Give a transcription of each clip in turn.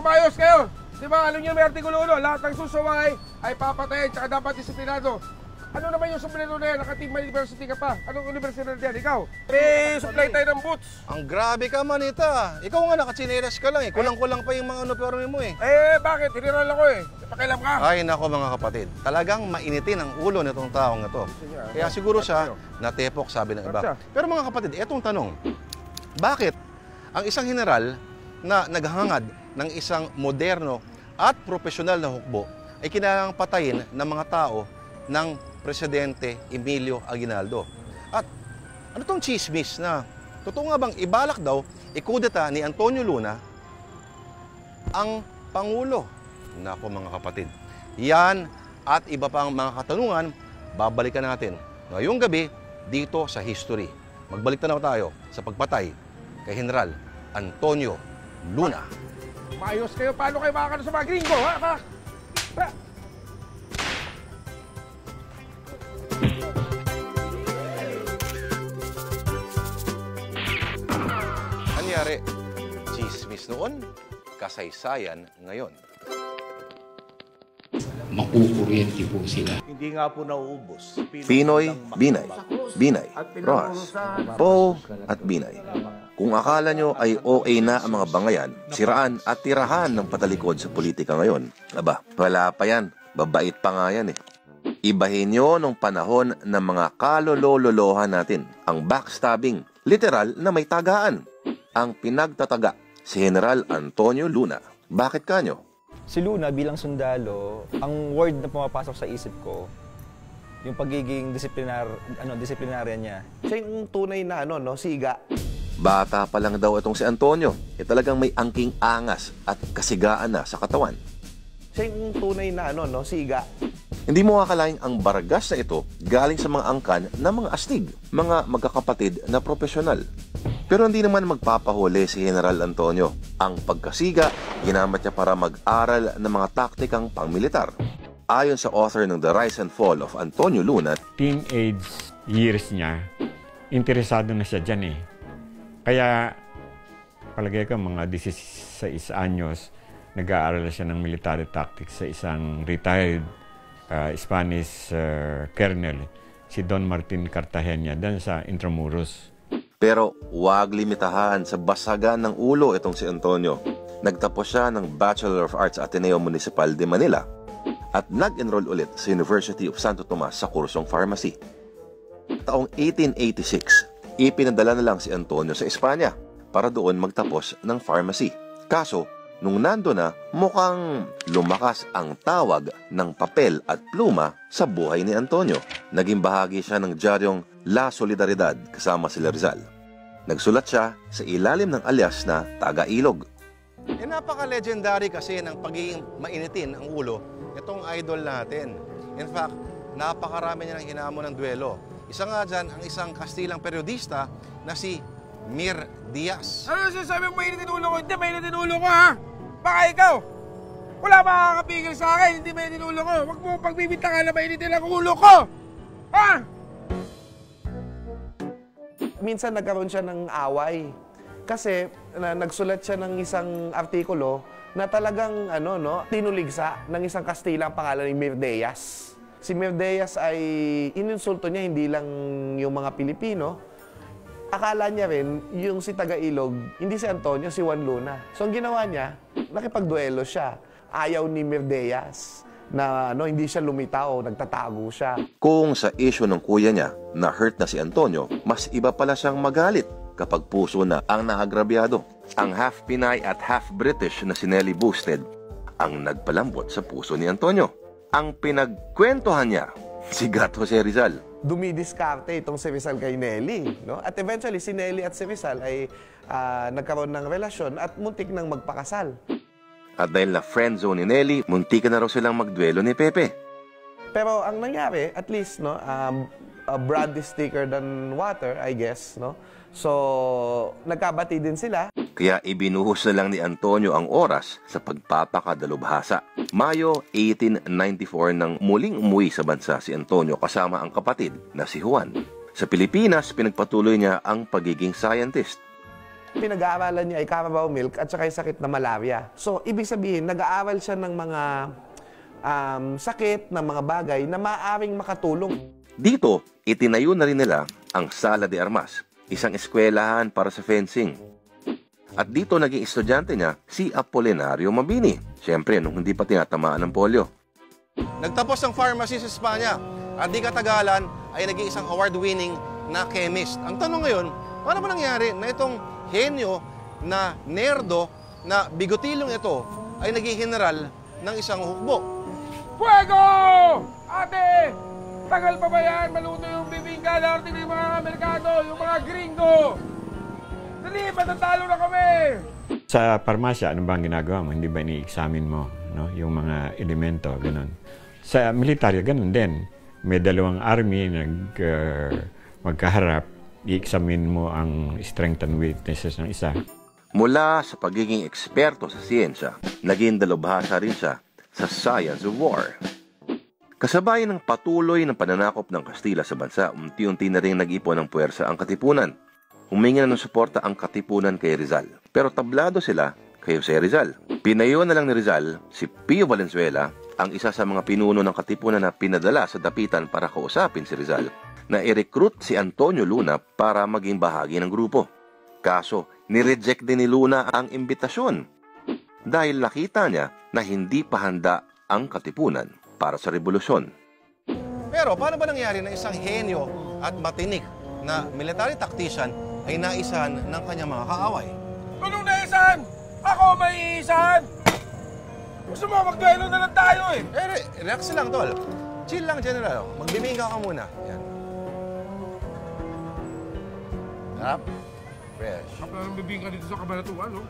umayos kayo. Di ba, alam niyo may artikulo 1, lahat ng susumay ay papatayin tsaka dapat disiplinado. Ano naman yung sombrero na yan? Naka-Timba University ka pa. Anong universidad yan? Ikaw? May supply tayo ng boots. Ang grabe ka, Manita. Ikaw nga nakatsinelas ka lang eh. Kulang-kulang pa yung mga uniforme mo eh. Bakit? Hiniral ako eh. Pakialam ka. Ay, nako mga kapatid. Talagang mainitin ang ulo nitong taong ito. Kaya siguro siya natepok, sabi ng iba. Pero mga kapatid, etong tanong. Bakit ang isang general na naghangad ng isang moderno at profesional na hukbo ay kailangang patayin ng mga tao ng Presidente Emilio Aguinaldo? At ano tong chismis na totoo nga bang ibalak daw ikudeta ni Antonio Luna ang Pangulo? Nako mga kapatid, yan at iba pang mga katanungan babalikan natin ngayong gabi dito sa History. Magbalik tanaw tayo sa pagpatay kay General Antonio Luna. Maayos kayo, paano kayo makakano sa mga gringo, ha? Anyari, chismis noon, kasaysayan ngayon. Makukuryente po sila. Hindi nga po nauubos. Pinoy, Binay, Binay, Rojas, Paul at Binay. Kung akala nyo ay OA na ang mga bangayan, siraan at tirahan ng patalikod sa politika ngayon, aba, wala pa yan. Babait pa nga yan eh. Ibahin nyo nung panahon ng mga kalolololohan natin, ang backstabbing, literal na may tagaan. Ang pinagtataga, si General Antonio Luna. Bakit kanyo? Si Luna bilang sundalo, ang word na pumapasok sa isip ko, yung pagiging disiplinarya niya. Siya yung tunay na siga. Bata pa lang daw itong si Antonio, talagang may angking angas at kasigaan na sa katawan. Siya yung tunay na siga. Hindi mo akalain ang baragas na ito galing sa mga angkan ng mga astig, mga magkakapatid na profesional. Pero hindi naman magpapahuli si General Antonio. Ang pagkasiga, ginamit niya para mag-aral ng mga taktikang pangmilitar. Ayon sa author ng The Rise and Fall of Antonio Luna, teenage years niya, interesado na siya dyan eh. Kaya, palagay ko mga 16 anyos, nag-aaral siya ng military tactics sa isang retired Spanish colonel, si Don Martin Cartagena, dan sa Intramuros. Pero huwag limitahan sa basagan ng ulo itong si Antonio. Nagtapos siya ng Bachelor of Arts Ateneo Municipal de Manila at nag-enroll ulit sa University of Santo Tomas sa kursong pharmacy. Taong 1886, ipinadala na lang si Antonio sa Espanya para doon magtapos ng pharmacy. Kaso, nung nando na, mukhang lumakas ang tawag ng papel at pluma sa buhay ni Antonio. Naging bahagi siya ng diaryong La Solidaridad kasama si Rizal. Nagsulat siya sa ilalim ng alias na Taga-Ilog. Napaka-legendary kasi ng pagiging mainitin ang ulo itong idol natin. In fact, napakarami niya ng hinamon ng duelo. Isa nga dyan ang isang Kastilang periodista na si Mir Diaz. Ano sinasabi mo mainitin ulo ko? Hindi mainitin ulo ko, ha? Baka ikaw, wala makakapigil sa akin, hindi mainitin ulo ko. Huwag mo pagbibintangan na mainitin ang ulo ko! Ha? Minsan nagkaroon siya ng away. Kasi nagsulat siya ng isang artikulo na talagang tinuligsa ng isang Kastilang pangalan ni Mir Diaz. Si Mir Diaz ay ininsulto niya hindi lang yung mga Pilipino. Akala niya rin yung si Taga-Ilog, hindi si Antonio, si Juan Luna. So ang ginawa niya, nakipagduelo siya. Ayaw ni Mir Diaz na hindi siya lumitaw, nagtatago siya. Kung sa issue ng kuya niya na hurt na si Antonio, mas iba pala siyang magalit kapag puso na ang naagrabyado. Ang half Pinay at half British na si Nelly Boosted ang nagpalambot sa puso ni Antonio. Ang pinagkwentuhan niya, si Gato Jose Rizal. Dumidiskarte itong si Rizal kay Nelly. At eventually, si Nelly at si Rizal ay nagkaroon ng relasyon at muntik nang magpakasal. At dahil na friendzone ni Nelly, muntik na raw silang magduelo ni Pepe. Pero ang nangyari, at least, blood is thicker than water, I guess. So, nagkabati din sila. Kaya ibinuhos na lang ni Antonio ang oras sa pagpapakadalubhasa. Mayo 1894 nang muling umuwi sa bansa si Antonio kasama ang kapatid na si Juan. Sa Pilipinas, pinagpatuloy niya ang pagiging scientist. Pinag-aaralan niya ay Carabao milk at saka yung sakit na malaria. So, ibig sabihin, nag-aaral siya ng mga sakit, ng mga bagay na maaaring makatulong. Dito, itinayo na rin nila ang Sala de Armas, isang eskwelahan para sa fencing. At dito naging estudyante niya si Apolinario Mabini, siyempre nung hindi pa tinatamaan ng polio. Nagtapos ng pharmacy sa Espanya at di katagalan ay naging isang award-winning na chemist. Ang tanong ngayon, paano ba nangyari na itong henyo na nerdo na bigotilong ito ay naging general ng isang hukbo? Fuego! Ate! Tagal pa ba yan? Maluto yung bibingka natin ng mga Amerikano, yung mga gringo! Dali, matatalo na kami! Sa parmasya, ano ba ang ginagawa mo? Hindi ba ini-examine mo, no? Yung mga elemento, ganun. Sa militaryo, ganun din. May dalawang army magkaharap, i-examine mo ang strength and weaknesses ng isa. Mula sa pagiging eksperto sa siyensya, naging dalubhasa rin siya sa science of war. Kasabay ng patuloy ng pananakop ng Kastila sa bansa, unti-unti na rin nag-ipon ng puwersa ang Katipunan. Humingi na ng suporta ang Katipunan kay Rizal. Pero tablado sila kay Jose Rizal. Pinayo na lang ni Rizal si Pio Valenzuela, ang isa sa mga pinuno ng Katipunan na pinadala sa dapitan para kausapin si Rizal, na i-recruit si Antonio Luna para maging bahagi ng grupo. Kaso, nireject din ni Luna ang imbitasyon dahil nakita niya na hindi pa handa ang Katipunan para sa revolusyon. Pero paano ba nangyari na isang henyo at matinik na military tactician ay naisahan ng kanyang mga kaaway? Anong naisahan? Ako may iisahan! Gusto mo, magduelo na lang tayo eh! Relax lang, tol. Chill lang, General. Magbibingka ka muna. Yan. Sarap. Fresh. Kapag nang bibingka dito sa Kabanatuan, no?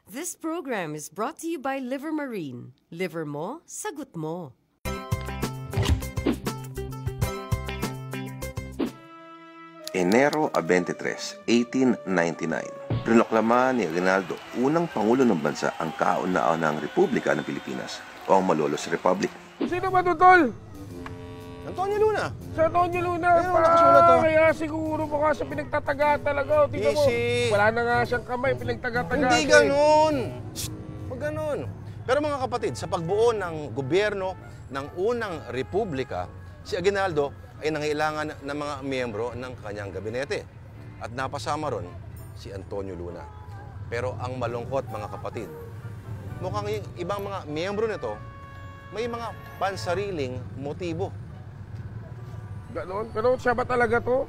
This program is brought to you by Liver Marine. Liver mo, sagot mo. Enero 23, 1899. Prinoklaman ni Aguinaldo, unang pangulo ng bansa, ang kauna-unahang Republika ng Pilipinas o ang Malolos Republic. Sino ba ito, tol? Antonio Luna. Sa Antonio Luna. Ayun, nakasulat to. Kaya siguro mukha siya pinagtataga talaga. Tingnan mo, Easy. wala na nga siyang kamay, pinagtaga-taga. Hindi siya eh. ganun. Huwag ganun. Pero mga kapatid, sa pagbuo ng gobyerno ng unang republika, si Aguinaldo ay nangailangan ng mga miyembro ng kanyang gabinete. At napasama ron si Antonio Luna. Pero ang malungkot, mga kapatid, mukhang yung ibang mga miyembro nito may mga pansariling motibo. Ganon? Pero siya ba talaga to?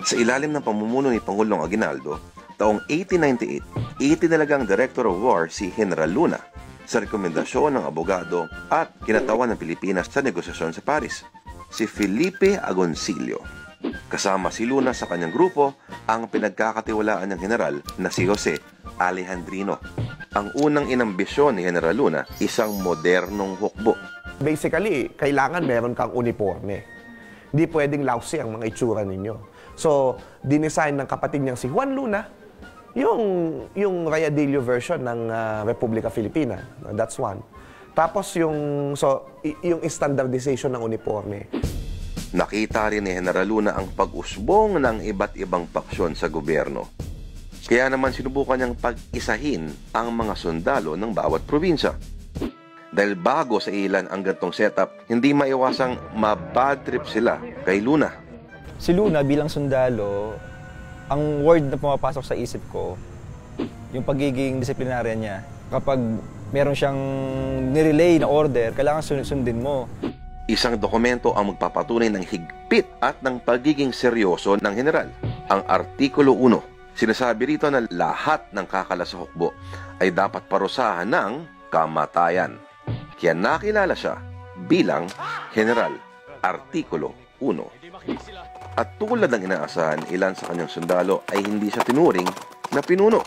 Sa ilalim ng pamumuno ni Pangulong Aguinaldo, taong 1898, itinalagang Director of War si General Luna sa rekomendasyon ng abogado at kinatawan ng Pilipinas sa negosasyon sa Paris, si Felipe Agoncillo. Kasama si Luna sa kanyang grupo ang pinagkakatiwalaan ng general na si Jose Alejandrino. Ang unang inambisyon ni General Luna, isang modernong hukbo. Basically, kailangan meron kang uniforme. Hindi pwedeng lousy ang mga itsura ninyo. So, dinesign ng kapatid niyang si Juan Luna, yung Rayadillo version ng Republika Filipina. That's one. Tapos yung standardization ng uniforme. Nakita rin ni General Luna ang pag-usbong ng iba't ibang paksyon sa gobyerno. Kaya naman sinubukan niyang pag-isahin ang mga sundalo ng bawat probinsya. Dahil bago sa ilan ang gantong setup, hindi maiwasang mabad trip sila kay Luna. Si Luna bilang sundalo, ang word na pumapasok sa isip ko, yung pagiging disiplinarya niya. Kapag meron siyang nirelay na order, kailangan sundin mo. Isang dokumento ang magpapatunay ng higpit at ng pagiging seryoso ng general. Ang Artikulo 1, sinasabi rito na lahat ng kakala sa hukbo ay dapat parusahan ng kamatayan. Kaya nakilala siya bilang General Artikulo 1. At tulad ng inaasahan, ilan sa kanyang sundalo ay hindi siya tinuring na pinuno.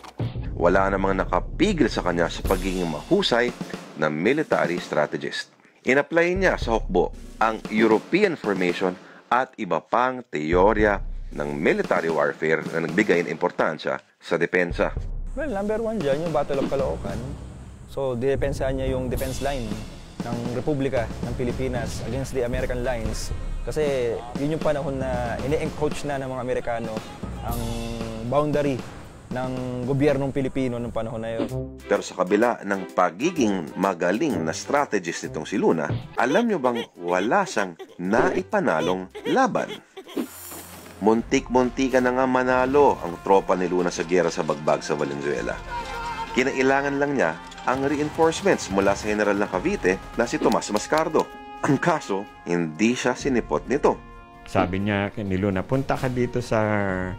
Wala namang nakapigil sa kanya sa pagiging mahusay na military strategist. In-apply niya sa hukbo ang European formation at iba pang teorya ng military warfare na nagbigay ng importansya sa depensa. Well, number one dyan, yung Battle of Caloocan. So, dinepensahan niya yung defense line. ng Republika ng Pilipinas against the American lines. Kasi yun yung panahon na ini-encroach na ng mga Amerikano ang boundary ng gobyernong Pilipino noong panahon na yun. Pero sa kabila ng pagiging magaling na strategist nitong si Luna, alam nyo bang wala siyang naipanalong laban? Muntik-muntikan na nga manalo ang tropa ni Luna sa giyera sa Bagbag sa Valenzuela. Kinailangan lang niya ang reinforcements mula sa General ng Cavite na si Tomas Mascardo. Ang kaso, hindi siya sinipot nito. Sabi niya ni Luna, punta ka dito sa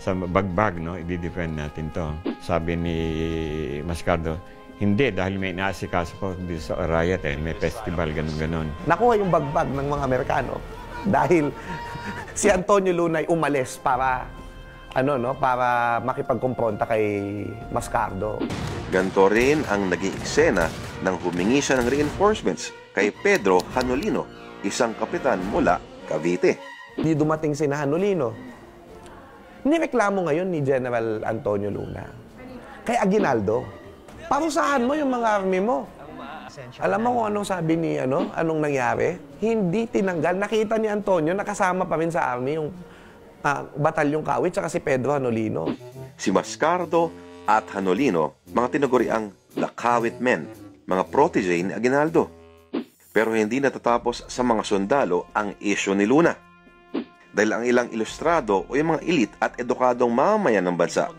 Bagbag, no? I-defend natin to. Sabi ni Mascardo, hindi, dahil may inaasikaso ko dito sa riot, may festival, ganun-ganon. Nakuha yung Bagbag ng mga Amerikano dahil si Antonio Luna ay umalis para para makipagkumpronta kay Mascardo. Ganto rin ang naging eksena nang humingi siya ng reinforcements kay Pedro Hanolino, isang kapitan mula Cavite. Hindi dumating si Hanolino. Nireklamo ngayon ni General Antonio Luna kay Aguinaldo, parusahan mo yung mga army mo. Alam mo kung anong sabi ni anong nangyari? Hindi tinanggal. Nakita ni Antonio, nakasama pa rin sa army yung Batalyong Kawit tsaka si Pedro Hanolino. Si Mascardo at Hanolino, mga tinaguriang The Kawit Men, mga protege ni Aguinaldo. Pero hindi natatapos sa mga sundalo ang isyu ni Luna. Dahil ang ilang ilustrado o yung mga elite at edukadong mamamayan ng bansa,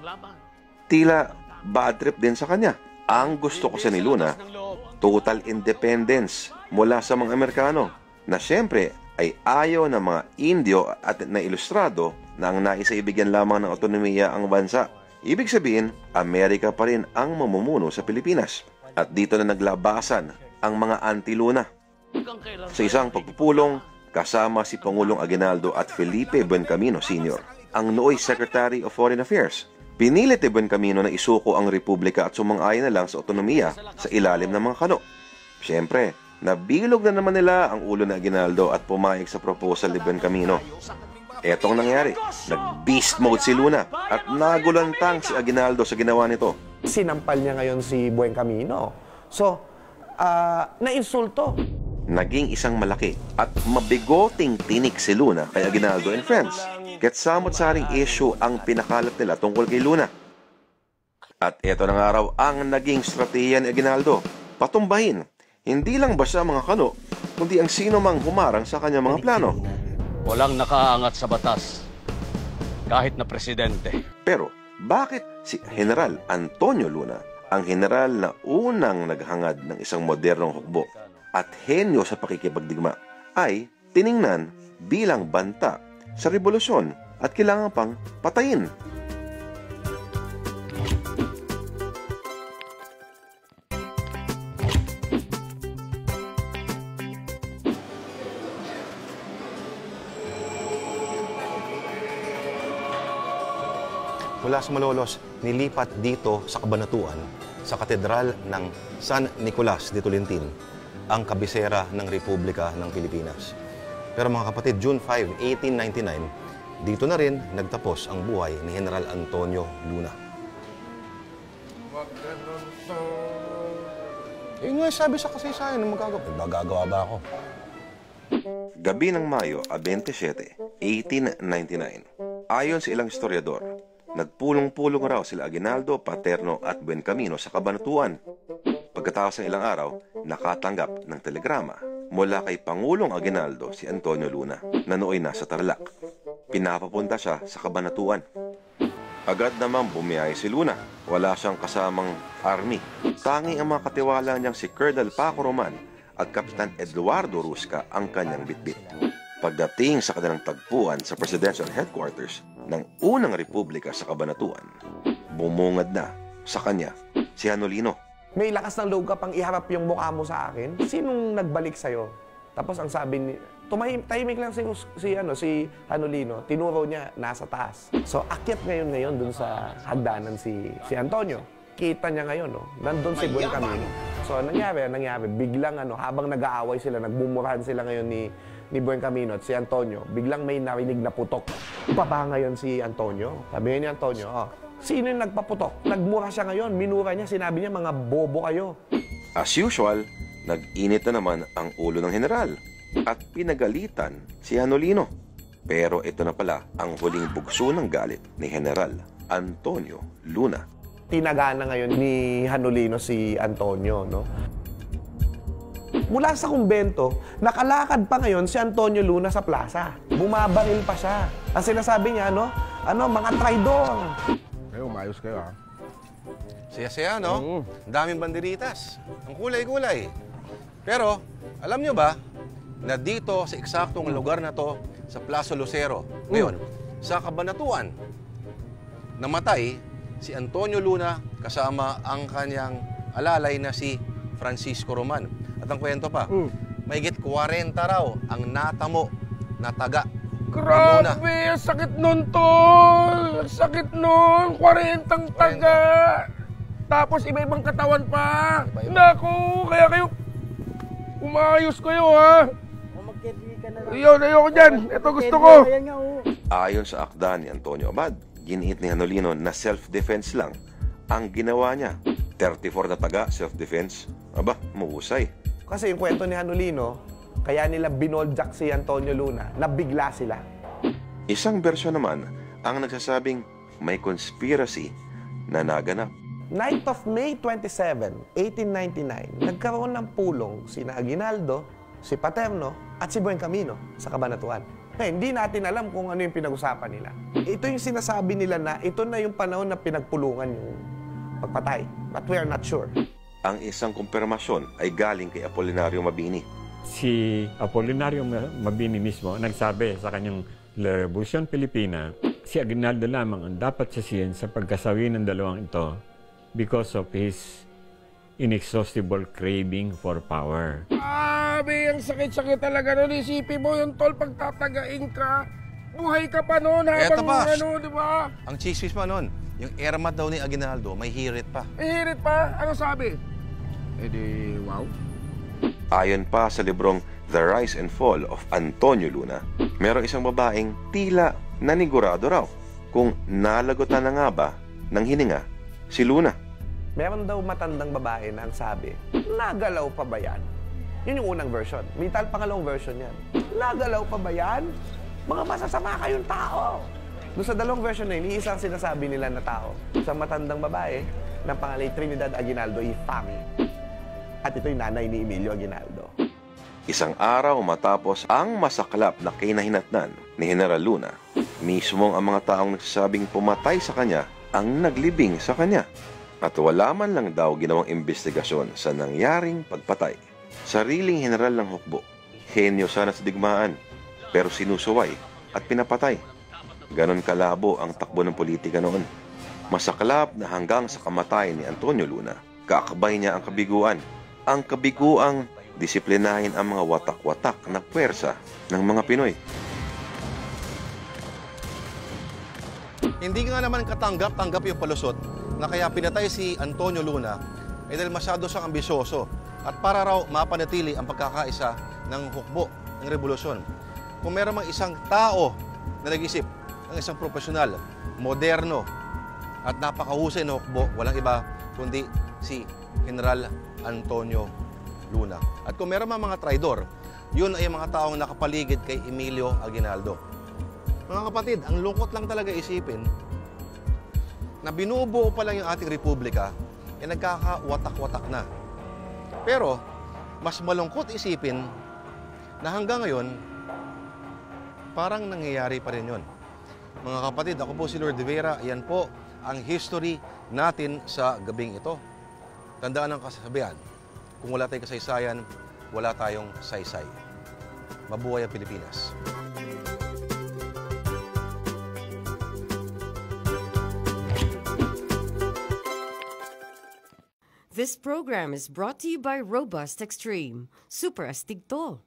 tila bad trip din sa kanya. Ang gusto ko sa ni Luna, total independence mula sa mga Amerikano, na siyempre ay ayaw ng mga Indio at na ilustrado na ang naisa ibigyan lamang ng autonomiya ang bansa. Ibig sabihin, Amerika pa rin ang mamumuno sa Pilipinas. At dito na naglabasan ang mga anti-Luna. Sa isang pagpupulong, kasama si Pangulong Aguinaldo at Felipe Buencamino Sr., ang nooy Secretary of Foreign Affairs. Pinilit ni Buencamino na isuko ang Republika at sumang-ayon na lang sa autonomiya sa ilalim ng mga kano. Siyempre, nabilog na naman nila ang ulo ni Aguinaldo at pumayag sa proposal ni Buencamino. Etong nangyari, nag-beast mode si Luna at nagulantang si Aguinaldo sa ginawa nito. Sinampal niya ngayon si Buencamino. So, nainsulto. Naging isang malaki at mabigoting tinik si Luna kay Aguinaldo and friends. Kaya't samot-saring issue ang pinakalat nila tungkol kay Luna. At eto na nga raw ang naging strategiya ni Aguinaldo. Patumbahin, hindi lang ba siya mga kano, kundi ang sino mang humarang sa kanyang mga plano. Walang nakaangat sa batas, kahit na presidente. Pero bakit si General Antonio Luna, ang general na unang naghangad ng isang modernong hukbo at henyo sa pakikipagdigma, ay tiningnan bilang banta sa revolusyon at kailangan pang patayin? Mula sa Malolos, nilipat dito sa Cabanatuan, sa katedral ng San Nicolas de Tolentino, ang kabisera ng Republika ng Pilipinas. Pero mga kapatid, June 5, 1899, dito na rin nagtapos ang buhay ni General Antonio Luna. Yun nga sabi sa kasaysayan ng magagawa ba ako? Gabi ng Mayo 27, 1899. Ayon sa ilang historiador, nagpulong-pulong raw sila Aguinaldo, Paterno at Buencamino sa Cabanatuan. Pagkatapos ng ilang araw, nakatanggap ng telegrama mula kay Pangulong Aguinaldo si Antonio Luna na nooy nasa Tarlac. Pinapapunta siya sa Cabanatuan. Agad namang bumiyahe si Luna. Wala siyang kasamang army. Tanging ang mga katiwala niyang si Colonel Paco Roman at Kapitan Eduardo Rusca ang kanyang bitbit. Pagdating sa kanilang tagpuan sa Presidential Headquarters ng unang republika sa Cabanatuan, bumungad na sa kanya si Hanolino. May lakas ng loob ka pang iharap yung mukha mo sa akin. Sinong nagbalik sa'yo? Tapos ang sabi ni... Tahimik lang si Hanolino. Tinuro niya nasa taas. So, akyat ngayon dun sa hagdanan si Antonio. Kita niya ngayon, nandun si Buencamino. So, nangyari. Biglang habang nag-aaway sila, nagbumurahan sila ngayon ni Buencamino at si Antonio, biglang may narinig na putok. Baba ngayon si Antonio. Sabi ni Antonio, sino yung nagpaputok? Nagmura siya ngayon, minura niya, sinabi niya, mga bobo kayo. As usual, Nag-init na naman ang ulo ng general at pinagalitan si Hanolino. Pero ito na pala ang huling bugso ng galit ni General Antonio Luna. Tinagana ngayon ni Hanolino si Antonio, no? Mula sa kumbento, nakalakad pa ngayon si Antonio Luna sa plaza. Bumabaril pa siya. Ang sinasabi niya, mga traidor. Kayo, umayos kayo, ha? Saya-saya, no? Ang daming banderitas. Ang kulay-kulay. Pero, alam nyo ba, na dito sa eksaktong lugar na to, sa Plaza Lucero, ngayon, sa Cabanatuan, namatay si Antonio Luna kasama ang kanyang alalay na si Francisco Roman. At ang kwento pa, mahigit 40 raw ang natamo na taga Luna. Grabe, ang sakit nun, tol! Ang sakit nun! 40 taga! Tapos iba-ibang katawan pa! Naku, kaya kayo, umayos kayo, ha? Ayoko dyan. Ito gusto ko. Ayon sa akda ni Antonio Abad, ginhit ni Hanolino na self-defense lang ang ginawa niya. 34 na taga, self-defense. Aba, mahusay. Kasi yung kwento ni Hanolino, kaya nila binoldyak si Antonio Luna, nabigla sila. Isang bersyon naman ang nagsasabing may conspiracy na naganap. Night of May 27, 1899, nagkaroon ng pulong sina Aguinaldo, si Paterno, at si Buencamino sa Cabanatuan. Hindi natin alam kung ano yung pinag-usapan nila. Ito yung sinasabi nila na ito na yung panahon na pinagpulungan yung pagpatay. But we are not sure. Ang isang kumpirmasyon ay galing kay Apolinario Mabini. Si Apolinario Mabini mismo nagsabi sa kanyang La Revolución Pilipina, si Aguinaldo lamang ang dapat sisihin sa pagkasawi ng dalawang ito because of his inexhaustible craving for power. Grabe, ang sakit-sakit talaga nun. Isipin mo yung tol, pagtatagain ka, buhay ka pa nun habang di ba? Ang chismis pa nun, yung ermat daw ni Aguinaldo, may hirit pa. May hirit pa? Ano sabi? Wow. Ayon pa sa librong The Rise and Fall of Antonio Luna, merong isang babaeng tila nanigurado raw kung nalagotan na nga ba ng hininga si Luna. Meron daw matandang babae na ang sabi, nagalaw pa ba yan? Yun yung unang version. May pangalawang version yan. Nagalaw pa ba yan? Mga masasama kayong tao. Doon sa dalawang version na yun, isang sinasabi nila na tao. Sa matandang babae, ng pangalay Trinidad Aguinaldo Ifami. At ito yung nanay ni Emilio Aguinaldo. Isang araw matapos ang masaklap na kinahinatnan ni General Luna, mismong ang mga taong nagsasabing pumatay sa kanya ang naglibing sa kanya. At wala man lang daw ginawang investigasyon sa nangyaring pagpatay. Sariling general ng hukbo, henyo sana sa digmaan, pero sinusuway at pinapatay. Ganon kalabo ang takbo ng politika noon. Masaklap na hanggang sa kamatayan ni Antonio Luna, kaakbay niya ang kabiguan. Ang kabiguang disiplinahin ang mga watak-watak na puwersa ng mga Pinoy. Hindi nga naman katanggap-tanggap yung palusot na kaya pinatay si Antonio Luna dahil masyado siyang ambisyoso at para raw mapanatili ang pagkakaisa ng hukbo ng revolusyon. Kung meron mang isang tao na nag-isip ng isang profesional, moderno at napakahusay na hukbo, walang iba kundi si General Antonio Luna. At kung meron mang mga traidor, yun ay mga taong nakapaligid kay Emilio Aguinaldo. Mga kapatid, ang lungkot lang talaga isipin na binubuo pa lang yung ating republika, nagkakawatak-watak na. Pero, mas malungkot isipin na hanggang ngayon, parang nangyayari pa rin yun. Mga kapatid, ako po si Lord de Vera. Yan po ang history natin sa gabing ito. Tandaan ang kasabihan, kung wala tayong kasaysayan, wala tayong saysay. Mabuhay ang Pilipinas. This program is brought to you by Robust Extreme. Super astig to.